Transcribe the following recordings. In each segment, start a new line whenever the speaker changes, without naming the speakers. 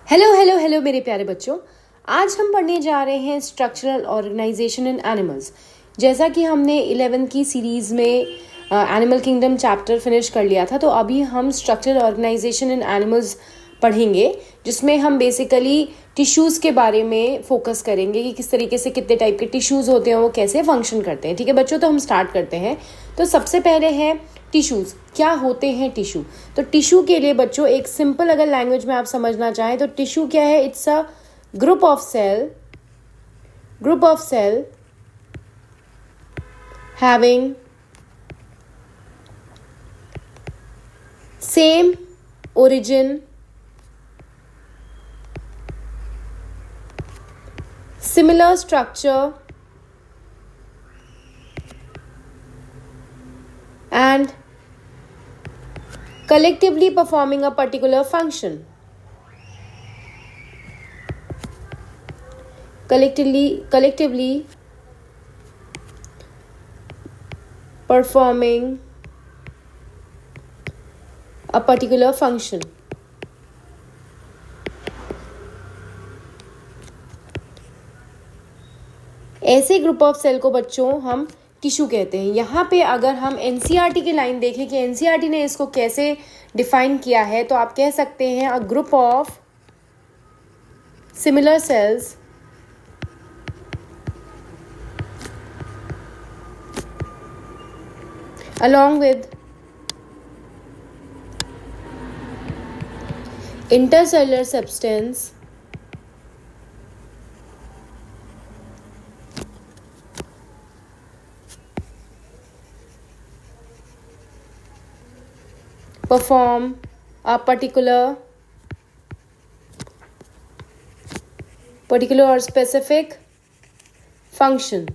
Hello hello hello मेरे प्यारे बच्चों, आज हम पढ़ने जा रहे हैं स्ट्रक्चरल ऑर्गेनाइजेशन इन एनिमल्स। जैसा कि हमने 11th की सीरीज़ में एनिमल किंगडम चैप्टर फिनिश कर लिया था, तो अभी हम स्ट्रक्चरल ऑर्गेनाइजेशन इन एनिमल्स पढ़ेंगे, जिसमें हम बेसिकली टिश्यूज़ के बारे में फोकस करेंगे कि किस तरीके से कितने टाइप के टिश्यूज़ होते हैं, वो कैसे फंक्शन करते हैं। ठीक है बच्चों, तो हम स्टार्ट करते हैं। तो सबसे पहले है टिश्यूज़। क्या होते हैं टिश्यू? तो टिश्यू के लिए बच्चों एक सिंपल अगर लैंग्वेज में आप समझना चाहें तो टिश्यू क्या है? It's a group of cell having same origin, similar structure, and collectively performing a particular function. Collectively performing a particular function. ऐसे ग्रुप ऑफ सेल को बच्चों हम टिश्यू कहते हैं। यहाँ पे अगर हम एनसीईआरटी की लाइन देखें कि एनसीईआरटी ने इसको कैसे डिफाइन किया है, तो आप कह सकते हैं अ group of similar sales along with intercellular substance perform a particular or specific function.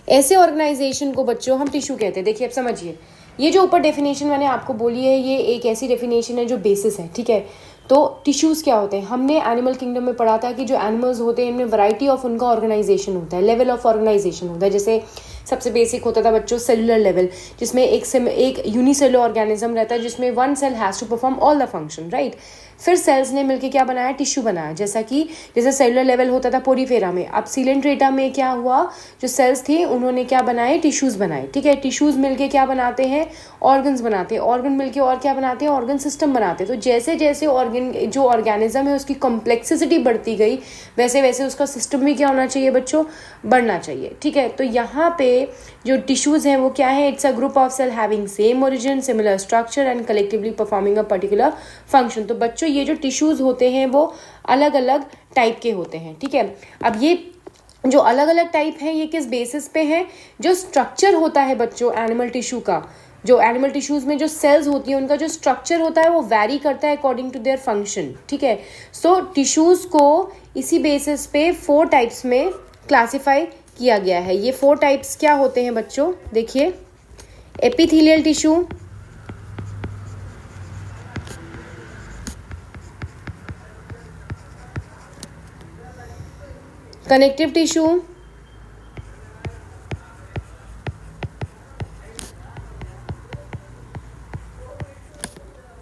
ऐसे ऑर्गेनाइजेशन को बच्चों हम टिश्यू कहते हैं। देखिए अब समझिए, ये जो ऊपर डेफिनेशन मैंने आपको बोली है, ये एक ऐसी डेफिनेशन है जो बेसिस है। ठीक है, तो टिश्यूज़ क्या होते हैं? हमने एनिमल किंगडम में पढ़ा था कि जो एनिमल्स होते हैं इनमें वैरायटी ऑफ उनका ऑर्गेनाइजेशन होता है, लेवल ऑफ ऑर्गेनाइजेशन होता है। जैसे सबसे बेसिक होता था बच्चों सेलुलर लेवल, जिसमें एक यूनिसेलुलर ऑर्गेनिज्म रहता है, जिसमें one cell has to perform all the function, right. फिर सेल्स ने मिलकर क्या बनाया? टिश्यू बनाया। जैसे सेलुलर लेवल होता था पोरीफेरा में, अब सीलेंट्रेटा में क्या हुआ? जो सेल्स थे उन्होंने क्या बनाए? टिश्यूज़ बनाए। ठीक है, टिश्यूज़ मिलके क्या बनाते हैं? ऑर्गन्स बनाते हैं। ऑर्गन मिलके और क्या बनाते हैं? ऑर्गन सिस्टम बनाते हैं। तो जैसे जैसे जो ऑर्गेनिज्म है उसकी कॉम्प्लेक्सिसिटी बढ़ती गई, वैसे वैसे उसका सिस्टम भी क्या होना चाहिए बच्चों? बढ़ना चाहिए। ठीक है, तो यहाँ पे जो टिश्यूज़ हैं वो क्या है? It's a group of cell having same origin, similar structure and collectively performing a particular function. तो बच्चों ये जो टिश्यूज़ होते हैं वो अलग अलग टाइप के होते हैं। ठीक है, अब ये जो अलग अलग टाइप हैं ये किस बेसिस पे हैं? जो स्ट्रक्चर होता है बच्चों एनिमल टिश्यू का, जो एनिमल टिश्यूज़ में जो सेल्स होती हैं उनका जो स्ट्रक्चर होता है वो वैरी करता है अकॉर्डिंग टू देयर फंक्शन। ठीक है, सो टिश्यूज़ को इसी बेसिस पे 4 टाइप्स में क्लासिफाई किया गया है। ये 4 टाइप्स क्या होते हैं बच्चों? देखिए, epithelial tissue, connective tissue,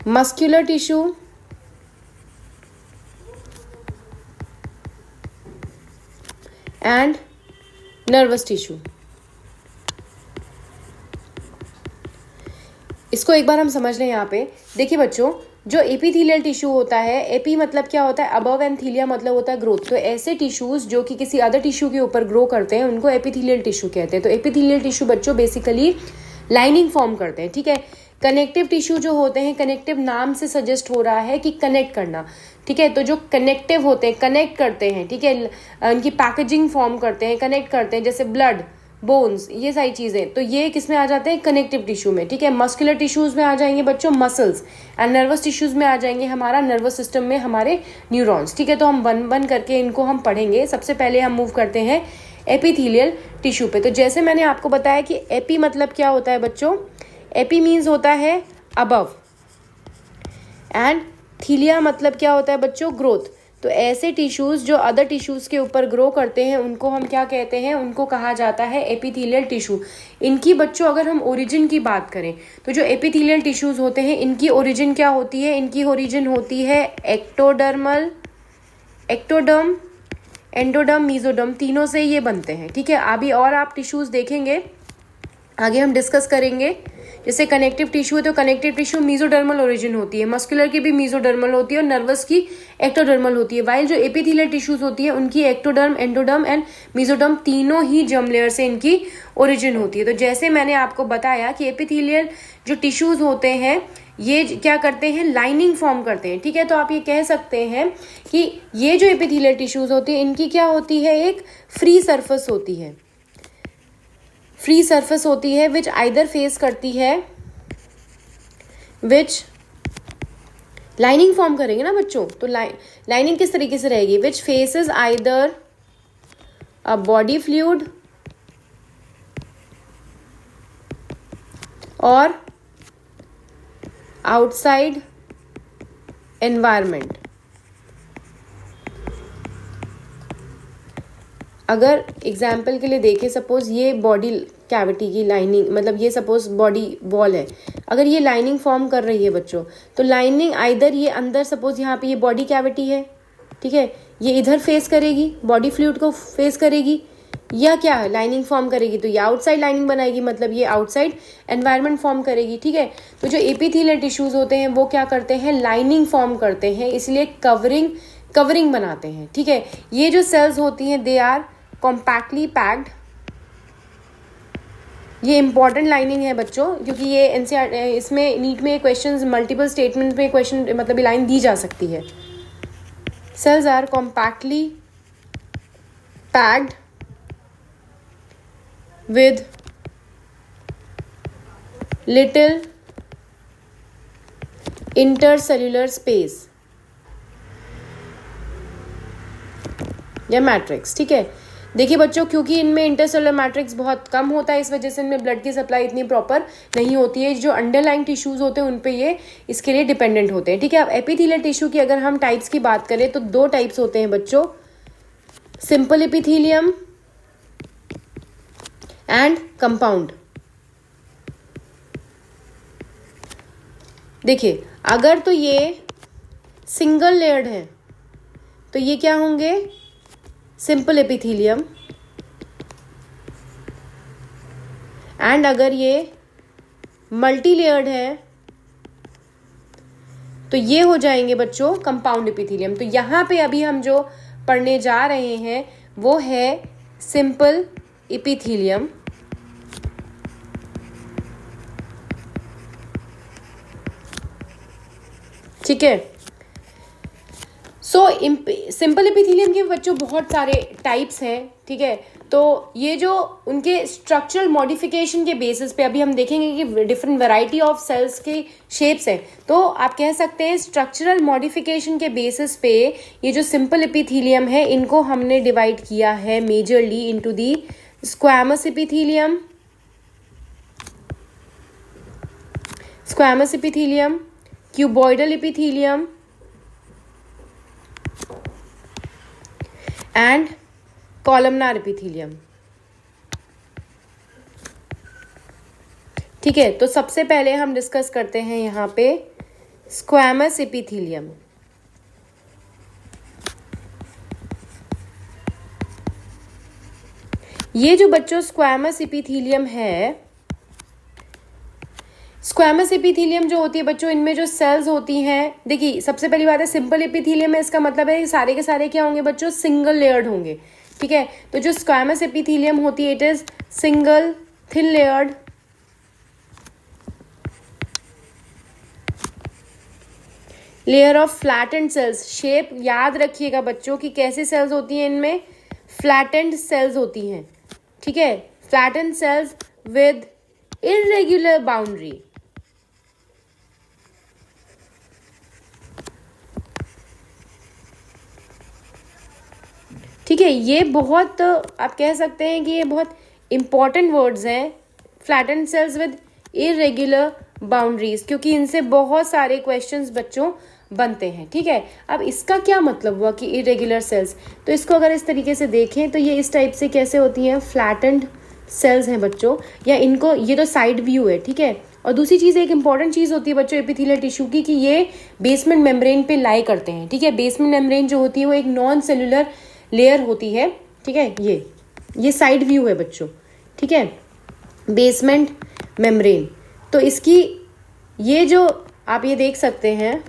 muscular tissue, and nervous tissue. इसको एक बार हम समझ लें। यहाँ पे देखिए बच्चों, जो एपिथेलियल टिश्यू होता है, एपी मतलब क्या होता है? अबव, एंड थीलिया मतलब होता है ग्रोथ। तो ऐसे टिश्यूज जो कि किसी अदर टिश्यू के ऊपर ग्रो करते हैं उनको एपिथेलियल टिश्यू कहते हैं। तो एपिथेलियल टिश्यू बच्चों बेसिकली लाइनिंग फॉर्म करते हैं। ठीक है, कनेक्टिव टिश्यू जो होते हैं, कनेक्टिव नाम से सजेस्ट हो रहा है कि कनेक्ट करना। ठीक है, तो जो कनेक्टिव होते हैं कनेक्ट करते हैं। ठीक है, उनकी पैकेजिंग फॉर्म करते हैं, कनेक्ट करते हैं, जैसे ब्लड, बोन्स, ये सारी चीज़ें। तो ये किस में आ जाते हैं? कनेक्टिव टिश्यू में। ठीक है, मस्कुलर टिश्यूज़ में आ जाएंगे बच्चों मसल्स, एंड नर्वस टिश्यूज़ में आ जाएंगे हमारा नर्वस सिस्टम में हमारे न्यूरॉन्स। ठीक है, तो हम वन वन करके इनको हम पढ़ेंगे। सबसे पहले हम मूव करते हैं एपिथेलियल टिश्यू पे। तो जैसे मैंने आपको बताया कि एपी मतलब क्या होता है बच्चों? एपी मीन्स होता है अबव, एंड थीलिया मतलब क्या होता है बच्चों? ग्रोथ। तो ऐसे टिश्यूज़ जो अदर टिश्यूज़ के ऊपर ग्रो करते हैं उनको हम क्या कहते हैं, उनको कहा जाता है एपिथेलियल टिश्यू। इनकी बच्चों अगर हम ओरिजिन की बात करें तो जो एपिथेलियल टिश्यूज़ होते हैं इनकी ओरिजिन क्या होती है, इनकी ओरिजिन होती है एक्टोडर्मल, एक्टोडर्म, एंडोडर्म, मीजोडर्म, तीनों से ये बनते हैं। ठीक है, अभी और आप टिश्यूज़ देखेंगे, आगे हम डिस्कस करेंगे। जैसे कनेक्टिव टिश्यू है तो कनेक्टिव टिश्यू मीजोडर्मल ओरिजिन होती है, मस्कुलर की भी मीजोडर्मल होती है और नर्वस की एक्टोडर्मल होती है। वाइल जो एपिथेलियल टिश्यूज होती है उनकी एक्टोडर्म, एंडोडर्म एंड मीजोडर्म तीनों ही जर्म लेयर से इनकी ओरिजिन होती है। तो जैसे मैंने आपको बताया कि एपिथेलियल जो टिश्यूज होते हैं ये क्या करते हैं, लाइनिंग फॉर्म करते हैं। ठीक है, तो आप ये कह सकते हैं कि ये जो एपिथेलियल टिश्यूज होती है इनकी क्या होती है, एक फ्री सरफेस होती है, फ्री सरफेस होती है विच आइदर फेस करती है, विच लाइनिंग फॉर्म करेंगे ना बच्चों, तो लाइनिंग किस तरीके से रहेगी, which faces either a body fluid और आउटसाइड एनवायरमेंट। अगर एग्जाम्पल के लिए देखें, सपोज ये बॉडी कैविटी की लाइनिंग, मतलब ये सपोज बॉडी वॉल है, अगर ये लाइनिंग फॉर्म कर रही है बच्चों, तो लाइनिंग आइदर ये अंदर, सपोज यहाँ पे ये बॉडी कैविटी है, ठीक है, ये इधर फेस करेगी, बॉडी फ्लूइड को फेस करेगी, या क्या है लाइनिंग फॉर्म करेगी, तो ये आउटसाइड लाइनिंग बनाएगी, मतलब ये आउटसाइड एनवायरनमेंट फॉर्म करेगी। ठीक है, तो जो एपिथेलियल टिश्यूज होते हैं वो क्या करते हैं, लाइनिंग फॉर्म करते हैं, इसलिए कवरिंग बनाते हैं। ठीक है, ये जो सेल्स होती हैं दे आर कॉम्पैक्टली पैक्ड। ये इंपॉर्टेंट लाइनिंग है बच्चों, क्योंकि ये एनसीईआर इसमें नीट में क्वेश्चंस मल्टीपल स्टेटमेंट में क्वेश्चन मतलब लाइन दी जा सकती है। Cells are compactly packed with little intercellular space या मैट्रिक्स। ठीक है, देखिए बच्चों, क्योंकि इनमें इंटरसेलुलर मैट्रिक्स बहुत कम होता है, इस वजह से इनमें ब्लड की सप्लाई इतनी प्रॉपर नहीं होती है। जो अंडरलाइंग टिश्यूज होते हैं उन पे ये इसके लिए डिपेंडेंट होते हैं। ठीक है, अब एपिथेलियल टिश्यू की अगर हम टाइप्स की बात करें तो दो टाइप्स होते हैं बच्चों, सिंपल एपिथेलियम एंड कंपाउंड। देखिए, अगर तो ये सिंगल लेयर्ड है तो ये क्या होंगे, सिंपल एपिथेलियम, एंड अगर ये मल्टी लेयर्ड है तो ये हो जाएंगे बच्चों कंपाउंड एपिथेलियम। तो यहां पे अभी हम जो पढ़ने जा रहे हैं वो है सिंपल एपिथेलियम, ठीक है। सो सिंपल एपिथेलियम के बच्चों बहुत सारे टाइप्स हैं। ठीक है, तो ये जो उनके स्ट्रक्चरल मॉडिफिकेशन के बेसिस पे अभी हम देखेंगे कि डिफरेंट वैरायटी ऑफ सेल्स के शेप्स हैं, तो आप कह सकते हैं स्ट्रक्चरल मॉडिफिकेशन के बेसिस पे ये जो सिंपल एपिथेलियम है इनको हमने डिवाइड किया है majorly into the squamous epithelium, cuboidal epithelium and columnar epithelium. ठीक है, तो सबसे पहले हम डिस्कस करते हैं यहाँ पे स्क्वैमस एपिथेलियम। ये जो बच्चों स्क्वैमस एपिथेलियम है, स्क्वैमस एपिथेलियम जो होती है बच्चों, इनमें जो सेल्स होती हैं, देखिए सबसे पहली बात है सिंपल एपिथेलियम में इसका मतलब है सारे के सारे क्या होंगे बच्चों, सिंगल लेयर्ड होंगे। ठीक है, तो जो स्क्वैमस एपिथेलियम होती है it is single thin layered layer of flattened cells. Shape याद रखिएगा बच्चों कि कैसे सेल्स होती हैं, इनमें फ्लैटेंड सेल्स होती हैं। ठीक है, flattened cells with irregular boundary. ठीक है, ये बहुत आप कह सकते हैं कि ये बहुत इंपॉर्टेंट वर्ड्स हैं, flattened cells with irregular boundaries, क्योंकि इनसे बहुत सारे क्वेश्चंस बच्चों बनते हैं, ठीक है। अब इसका क्या मतलब हुआ कि इरेगुलर सेल्स, तो इसको अगर इस तरीके से देखें तो ये इस टाइप से कैसे होती हैं, फ्लैटेंड सेल्स हैं बच्चों, या इनको, ये तो साइड व्यू है, ठीक है। और दूसरी चीज़, एक इंपॉर्टेंट चीज़ होती है बच्चों एपिथेलियल टिश्यू की, कि ये बेसमेंट मेम्ब्रेन पे लाई करते हैं, ठीक है। बेसमेंट मेम्ब्रेन जो होती है वो एक नॉन सेलुलर लेयर होती है, ठीक है। ये साइड व्यू है बच्चों, ठीक है, बेसमेंट मेम्ब्रेन। तो इसकी ये जो आप ये देख सकते हैं,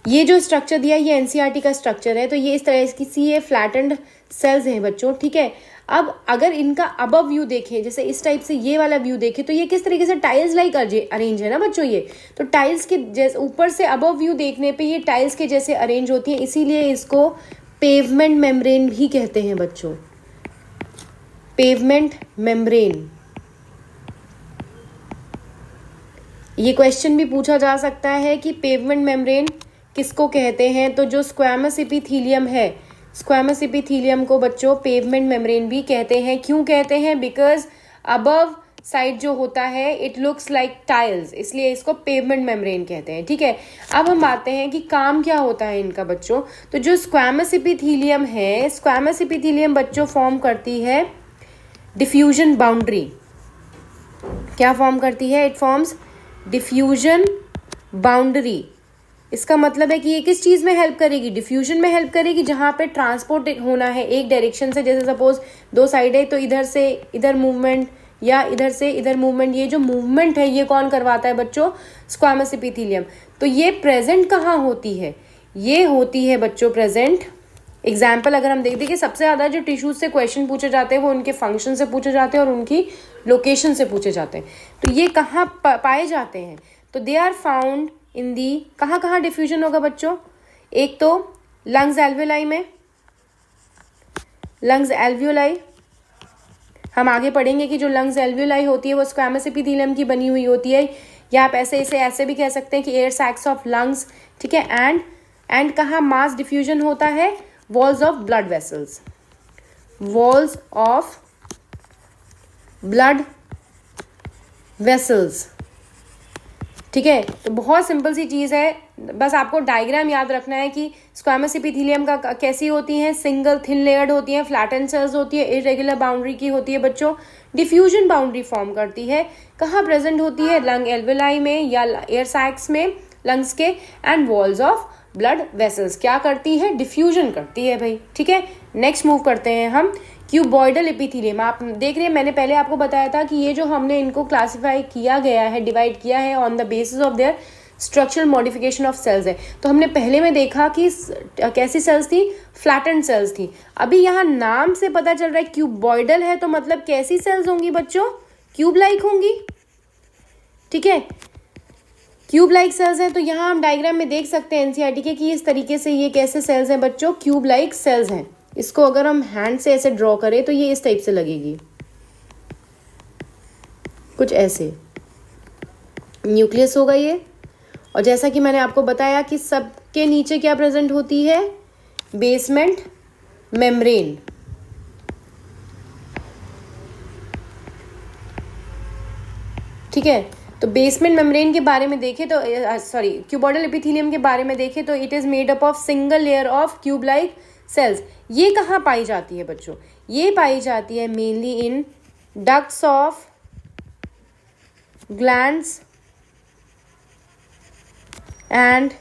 ये जो स्ट्रक्चर दिया ये एनसीईआरटी का स्ट्रक्चर है। तो ये इस तरह की ये फ्लैटेंड सेल्स हैं बच्चों, ठीक है। अब अगर इनका अबव व्यू देखें, जैसे इस टाइप से ये वाला व्यू देखें, तो ये किस तरीके से टाइल्स लाइक अरेंज है ना बच्चों। ये तो टाइल्स के जैसे ऊपर से अबव व्यू देखने पे ये टाइल्स के जैसे अरेंज होती है, इसीलिए इसको पेवमेंट मेम्ब्रेन भी कहते हैं बच्चों, पेवमेंट मेम्ब्रेन। ये क्वेश्चन भी पूछा जा सकता है कि पेवमेंट मेम्ब्रेन किसको कहते हैं। तो जो स्क्वैमस एपिथेलियम है, स्क्वैमस एपिथेलियम को बच्चों पेवमेंट मेम्ब्रेन भी कहते हैं। क्यों कहते हैं, बिकॉज अबव साइड जो होता है इट लुक्स लाइक टाइल्स, इसलिए इसको पेवमेंट मेम्ब्रेन कहते हैं, ठीक है। अब हम आते हैं कि काम क्या होता है इनका बच्चों। तो जो स्क्वैमस एपिथेलियम है, स्क्वैमस एपिथेलियम बच्चों फॉर्म करती है डिफ्यूजन बाउंड्री। क्या फॉर्म करती है, इट फॉर्म्स डिफ्यूजन बाउंड्री। इसका मतलब है कि ये किस चीज़ में हेल्प करेगी, डिफ्यूजन में हेल्प करेगी, जहाँ पे ट्रांसपोर्ट होना है एक डायरेक्शन से, जैसे सपोज दो साइड है तो इधर से इधर मूवमेंट या इधर से इधर मूवमेंट, ये जो मूवमेंट है ये कौन करवाता है बच्चों, स्क्वैमस एपिथेलियम। तो ये प्रेजेंट कहाँ होती है, ये होती है बच्चों प्रेजेंट, एग्जाम्पल अगर हम देख दें कि सबसे ज़्यादा जो टिश्यूज से क्वेश्चन पूछे जाते हैं वो उनके फंक्शन से पूछे जाते हैं और उनकी लोकेशन से पूछे जाते हैं। तो ये कहाँ पाए जाते हैं, तो दे आर फाउंड इन दी, कहाँ कहाँ डिफ्यूजन होगा बच्चों, एक तो लंग्स एल्वियोलाई में, लंग्स एल्वियोलाई हम आगे पढ़ेंगे कि जो लंग्स एल्वियोलाई होती है वो स्क्वैमस एपिथेलियम की बनी हुई होती है, या आप ऐसे इसे ऐसे भी कह सकते हैं कि एयर सैक्स ऑफ लंग्स, ठीक है। एंड कहाँ मास डिफ्यूजन होता है, walls of blood vessels, walls of blood vessels, ठीक है। तो बहुत सिंपल सी चीज़ है, बस आपको डायग्राम याद रखना है कि स्क्वैमस एपिथेलियम का कैसी होती हैं, सिंगल थिन लेयर्ड होती हैं, फ्लैटेंड सेल्स होती है, इरेगुलर बाउंड्री की होती है बच्चों, डिफ्यूजन बाउंड्री फॉर्म करती है, कहाँ प्रेजेंट होती है, लंग एल्वियोलाई में या एयर सैक्स में लंग्स के, and walls of blood vessels क्या करती है, डिफ्यूजन करती है भाई, ठीक है। नेक्स्ट मूव करते हैं हम क्यूबॉइडल एपिथेलियम। आप देख रहे हैं मैंने पहले आपको बताया था कि ये जो हमने इनको क्लासिफाई किया गया है, डिवाइड किया है on the basis of their structural modification of cells है। तो हमने पहले में देखा कि कैसी सेल्स थी, फ्लैटेंड सेल्स थी। अभी यहाँ नाम से पता चल रहा है क्यूबॉइडल है, तो मतलब कैसी सेल्स होंगी बच्चों, क्यूब लाइक होंगी, ठीक है, क्यूब लाइक सेल्स हैं। तो यहाँ हम डायग्राम में देख सकते हैं एनसीईआरटी के कि इस तरीके से ये कैसे सेल्स हैं बच्चों, क्यूब लाइक सेल्स हैं। इसको अगर हम हैंड से ऐसे ड्रॉ करें तो ये इस टाइप से लगेगी, कुछ ऐसे न्यूक्लियस होगा ये। और जैसा कि मैंने आपको बताया कि सबके नीचे क्या प्रेजेंट होती है, बेसमेंट मेम्ब्रेन, ठीक है। तो बेसमेंट मेम्ब्रेन के बारे में देखें तो सॉरी क्यूबॉइडल एपिथेलियम के बारे में देखें तो it is made up of single layer of cube like cells. ये कहाँ पाई जाती है बच्चों, ये पाई जाती है mainly in ducts of glands and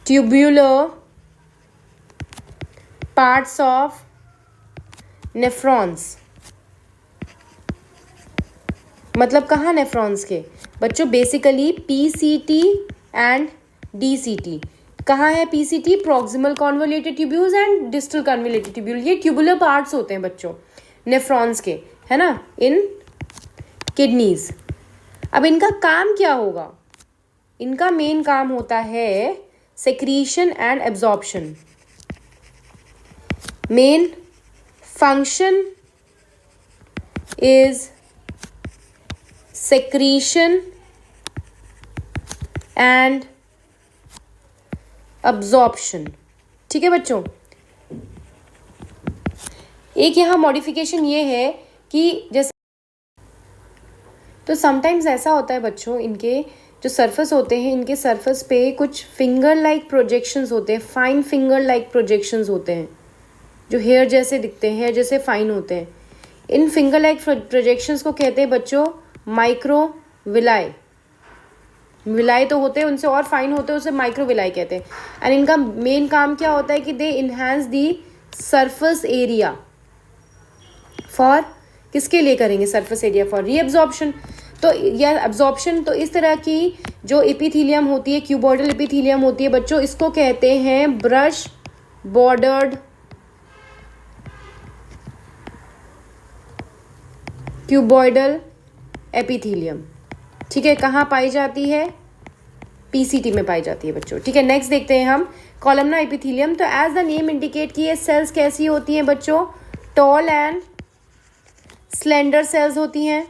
tubular parts of nephrons. मतलब कहाँ नेफ्रॉन्स के बच्चों, बेसिकली पीसीटी एंड डीसीटी। कहाँ है PCT, proximal convoluted tubules and distal convoluted tubule, ये ट्यूबुलर पार्ट्स होते हैं बच्चों नेफ्रॉन्स के, है ना, इन किडनीज। अब इनका काम क्या होगा, इनका मेन काम होता है secretion and absorption. Main function is secretion and absorption, ठीक है बच्चों। एक यहाँ मॉडिफिकेशन ये है कि जैसे तो समटाइम्स ऐसा होता है बच्चों, इनके जो सरफेस होते हैं, इनके सरफेस पे कुछ फिंगर लाइक प्रोजेक्शंस होते हैं, फाइन फिंगर लाइक प्रोजेक्शंस होते हैं, जो हेयर जैसे दिखते हैं, हेयर जैसे फाइन होते हैं। इन फिंगर लाइक प्रोजेक्शंस को कहते हैं बच्चों माइक्रोविलाई। विलाई तो होते हैं, उनसे और फाइन होते हैं, उसे माइक्रोविलाई कहते हैं। एंड इनका मेन काम क्या होता है कि they enhance the surface area for, किसके लिए करेंगे? Surface area for reabsorption. तो या एब्जॉर्प्शन। तो इस तरह की जो एपिथेलियम होती है, क्यूबॉइडल एपिथेलियम होती है बच्चों, इसको कहते हैं ब्रश बॉर्डर्ड क्यूबॉइडल एपिथेलियम। ठीक है, कहाँ पाई जाती है? पीसीटी में पाई जाती है बच्चों। ठीक है, नेक्स्ट देखते हैं हम कॉलमनार एपिथेलियम। तो एज द नेम इंडिकेट की ये सेल्स कैसी होती हैं बच्चों? टॉल एंड स्लेंडर सेल्स होती हैं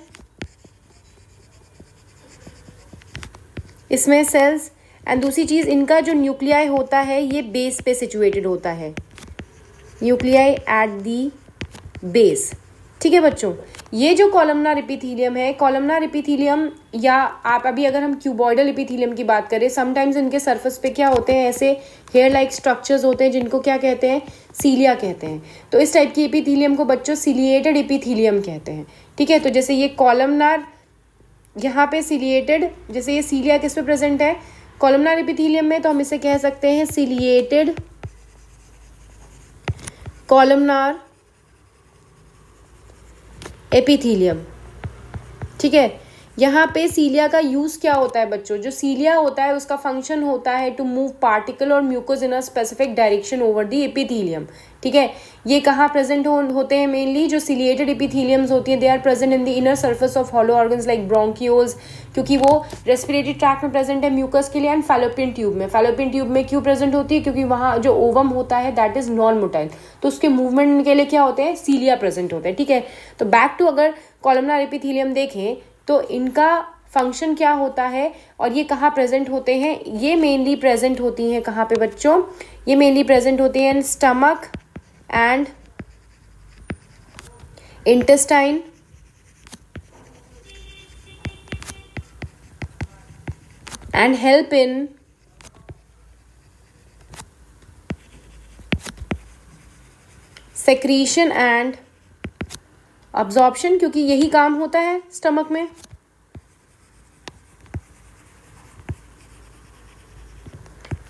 इसमें सेल्स। एंड दूसरी चीज, इनका जो न्यूक्लियाई होता है ये बेस पे सिचुएटेड होता है, न्यूक्लियाई एट दी बेस। ठीक है बच्चों, ये जो कॉलमनार एपिथेलियम है, कॉलमनार एपिथेलियम, या आप अभी अगर हम क्यूबॉइडल एपिथेलियम की बात करें, समटाइम्स इनके सरफेस पे क्या होते हैं? ऐसे हेयर लाइक स्ट्रक्चर्स होते हैं जिनको क्या कहते हैं? सीलिया कहते हैं। तो इस टाइप की एपिथेलियम को बच्चों सिलिएटेड एपिथेलियम कहते हैं। ठीक है, तो जैसे ये कॉलमनार यहाँ पे सिलिएटेड, जैसे ये सीलिया किस पे प्रेजेंट है? कॉलमनार एपिथेलियम में, तो हम इसे कह सकते हैं सिलिएटेड कॉलमनार एपिथेलियम। ठीक है, यहाँ पे सीलिया का यूज क्या होता है बच्चों? जो सीलिया होता है उसका फंक्शन होता है टू मूव पार्टिकल और mucus in a specific direction over the epithelium. ठीक है, ये कहाँ प्रेजेंट होते हैं? मेनली जो सिलिएटेड एपिथेलियम्स होती हैं, they are present in the inner surface of hollow organs like bronchioles, क्योंकि वो रेस्पिरेटरी ट्रैक्ट में प्रेजेंट है म्यूकस के लिए, एंड फैलोपियन ट्यूब में। फैलोपियन ट्यूब में क्यों प्रेजेंट होती है? क्योंकि वहाँ जो ओवम होता है दैट इज नॉन मोटाइल, तो उसके मूवमेंट के लिए क्या होते हैं? सीलिया प्रेजेंट होते हैं। ठीक है, तो बैक टू अगर कॉलमनार एपिथेलियम देखें तो इनका फंक्शन क्या होता है और ये कहाँ प्रेजेंट होते हैं? ये मेनली प्रेजेंट होती हैं कहाँ पे बच्चों? ये मेनली प्रेजेंट होती हैं stomach and intestine and help in secretion and absorption, क्योंकि यही काम होता है स्टमक में।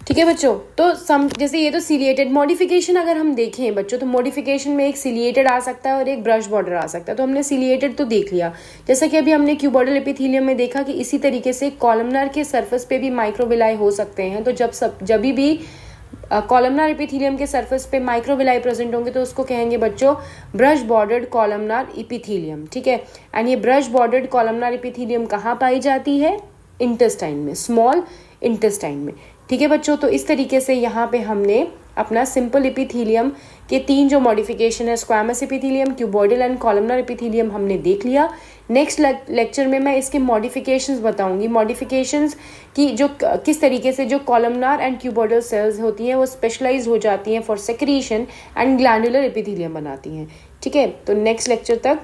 ठीक है बच्चों, तो जैसे ये तो सिलिएटेड, मॉडिफिकेशन अगर हम देखें बच्चों, तो मॉडिफिकेशन में एक सिलिएटेड आ सकता है और एक ब्रश बॉर्डर आ सकता है। तो हमने सिलिएटेड तो देख लिया, जैसा कि अभी हमने क्यूबॉइडल एपिथेलियम में देखा कि इसी तरीके से कॉलमनार के सरफेस पे भी माइक्रोविलाई हो सकते हैं। तो जब भी कॉलमनार एपिथेलियम के सरफेस पे माइक्रोविलाई प्रेजेंट होंगे तो उसको कहेंगे बच्चों ब्रश बॉर्डर्ड कॉलमनार एपिथेलियम। ठीक है, एंड ये ब्रश बॉर्डर्ड कॉलमनार एपिथेलियम कहाँ पाई जाती है? इंटेस्टाइन में, स्मॉल इंटेस्टाइन में। ठीक है बच्चों, तो इस तरीके से यहाँ पे हमने अपना सिंपल एपिथेलियम के 3 जो मॉडिफिकेशन है, squamous epithelium, cuboidal and columnar epithelium, हमने देख लिया। नेक्स्ट लेक्चर में मैं इसके मॉडिफिकेशंस बताऊंगी, मॉडिफिकेशंस की जो किस तरीके से जो कॉलमनार एंड क्यूबॉइडल सेल्स होती हैं वो स्पेशलाइज हो जाती हैं for secretion and glandular epithelium बनाती हैं। ठीक है, तो नेक्स्ट लेक्चर तक